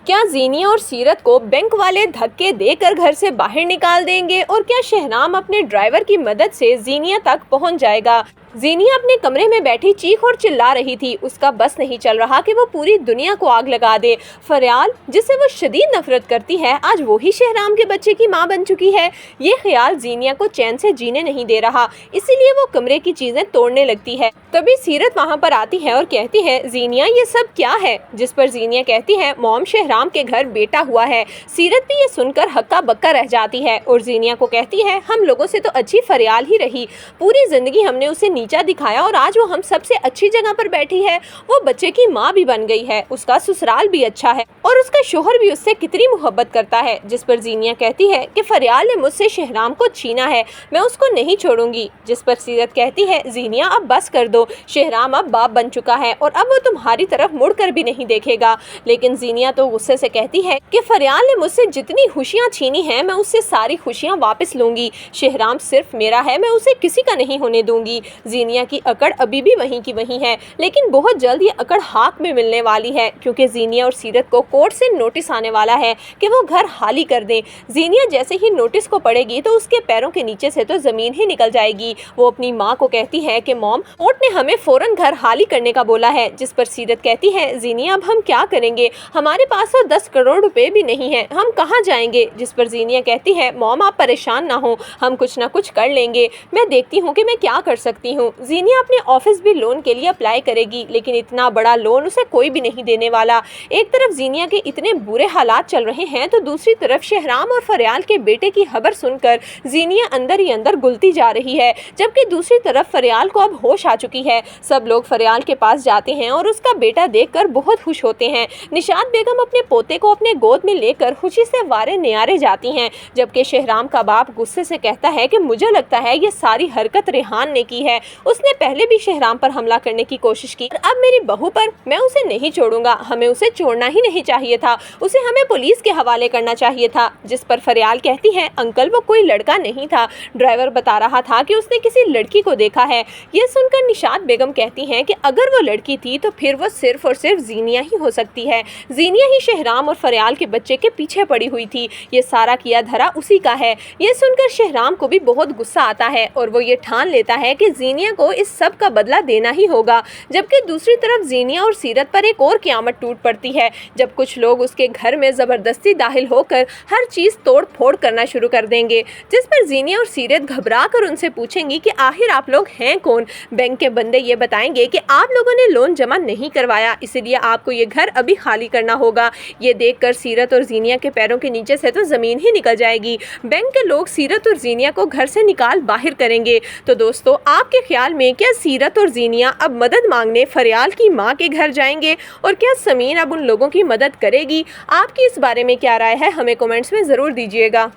کیا زینیہ اور سیرت کو بینک والے دھکے دے کر گھر سے باہر نکال دیں گے اور کیا شہرام اپنے ڈرائیور کی مدد سے زینیہ تک پہنچ جائے گا؟ زینیہ اپنے کمرے میں بیٹھی چیخ اور چلا رہی تھی۔ اس کا بس نہیں چل رہا کہ وہ پوری دنیا کو آگ لگا دے۔ فریال جس سے وہ شدید نفرت کرتی ہے آج وہی شہرام کے بچے کی ماں بن چکی ہے۔ یہ خیال زینیہ کو چین سے جینے نہیں دے رہا، اسی لیے وہ کمرے کی چیزیں توڑنے لگتی ہے۔ تبھی سیرت وہاں پر آتی ہے اور کہتی ہے زینیہ یہ سب کیا ہے؟ جس پر زینیہ کہتی ہے موم شہرام کے گھر بیٹا ہوا ہے۔ سیرت بھی یہ سن کر ہکا بکا رہ جاتی ہے اور زینیہ کو کہتی ہے ہم لوگوں سے تو اچھی فریال ہی رہی، پوری زندگی ہم نے اسے نیچا دکھایا اور آج وہ ہم سب سے اچھی جگہ پر بیٹھی ہے، وہ بچے کی ماں بھی بن گئی ہے، اس کا سسرال بھی اچھا ہے اور اس کا شوہر بھی اس سے کتنی محبت کرتا ہے۔ جس پر زینیہ کہتی ہے کہ فریال نے مجھ سے شہرام کو چھینا ہے، میں اس کو نہیں چھوڑوں گی۔ جس پر سیرت کہتی ہے زینیہ اب بس کر دو، شہرام اب باپ بن چکا ہے اور اب وہ تمہاری طرف مڑ کر بھی نہیں دیکھے گا۔ لیکن زینیہ تو غصے سے کہتی ہے کہ فریال نے مجھ سے جتنی خوشیاں چھینی ہیں میں اس سے ساری خوشیاں واپس لوں گی، شہرام صرف میرا ہے، میں اسے کسی کا نہیں ہونے دوں گی۔ زینیہ کی اکڑ ابھی بھی وہیں کی وہیں ہے، لیکن بہت جلد یہ اکڑ حق میں ملنے والی ہے کیونکہ زینیہ اور سیرت کو کورٹ سے نوٹس آنے والا ہے کہ وہ گھر خالی کر دیں۔ زینیہ جیسے ہی نوٹس کو پڑھے گی تو اس کے پیروں کے نیچے سے تو زمین ہی نکل جائے گی۔ وہ اپنی ماں کو کہتی ہے کہ موم کورٹ نے ہمیں فوراً گھر خالی کرنے کا بولا ہے۔ جس پر سیرت کہتی ہے زینیہ اب ہم کیا کریں گے، ہمارے پاس تو 10 کروڑ روپے بھی نہیں ہیں، ہم کہاں جائیں گے؟ جس پر زینیہ کہتی ہے موم آپ پریشان نہ ہوں، ہم کچھ نہ کچھ کر لیں گے، میں دیکھتی ہوں کہ میں کیا کر سکتی ہوں۔ زینیہ اپنے آفس بھی لون کے لیے اپلائی کرے گی لیکن اتنا بڑا لون اسے کوئی بھی نہیں دینے والا۔ ایک طرف زینیہ کے اتنے برے حالات چل رہے ہیں تو دوسری طرف شہرام اور فریال کے بیٹے کی خبر سن کر زینیہ اندر ہی اندر گلتی جا رہی ہے، جبکہ دوسری طرف فریال کو اب ہوش آ چکی ہے۔ سب لوگ فریال کے پاس جاتے ہیں اور اس کا بیٹا دیکھ کر بہت خوش ہوتے ہیں۔ نشاط بیگم اپنے پوتے کو اپنے گود میں لے کر خوشی سے وارے نیارے جاتی ہیں، جبکہ شہرام کا باپ غصے سے کہتا ہے کہ مجھے لگتا ہے یہ ساری حرکت ریحان نے کی ہے، اس نے پہلے بھی شہرام پر حملہ کرنے کی کوشش کی، اب میری بہو پر، میں اسے نہیں چھوڑوں گا، ہمیں اسے چھوڑنا ہی نہیں چاہیے تھا، اسے ہمیں پولیس کے حوالے کرنا چاہیے تھا۔ جس پر فریال کہتی ہے انکل وہ کوئی لڑکا نہیں تھا، ڈرائیور بتا رہا تھا کہ اس نے کسی لڑکی کو دیکھا ہے۔ یہ سن کر نشاط بیگم کہتی ہیں کہ اگر وہ لڑکی تھی تو پھر وہ صرف اور صرف زینیہ ہی ہو سکتی ہے، زینیہ ہی شہرام اور فریال کے بچے کے پیچھے پڑی ہوئی تھی، یہ سارا کیا دھرا اسی کا ہے۔ یہ سن کر شہرام کو بھی بہت غصہ آتا ہے اور وہ یہ ٹھان لیتا ہے کہ زینیہ کو اس سب کا بدلہ دینا ہی ہوگا، جبکہ دوسری طرف زینیہ اور سیرت پر ایک اور قیامت ٹوٹ پڑتی ہے جب کچھ لوگ اس کے گھر میں زبردستی داخل ہو کر ہر چیز توڑ پھوڑ کرنا شروع کر دیں گے۔ جس پر زینیہ اور سیرت گھبرا کر ان سے پوچھیں گی کہ آخر آپ لوگ ہیں کون؟ بینک کے بندے یہ بتائیں گے کہ آپ لوگوں نے لون جمع نہیں کروایا، اسی لیے آپ کو یہ گھر ابھی خالی کرنا ہوگا۔ یہ دیکھ کر سیرت اور زینیہ کے پیروں کے نیچے سے تو زمین ہی نکل جائے گی۔ بینک کے لوگ سیرت اور زینیہ کو گھر سے نکال باہر کریں گے۔ تو دوستو آپ کے خیال میں کیا سیرت اور زینیہ اب مدد مانگنے فریال کی ماں کے گھر جائیں گے اور کیا سمین اب ان لوگوں کی مدد کرے گی؟ آپ کی اس بارے میں کیا رائے ہے ہمیں کمنٹس میں ضرور دیجیے گا۔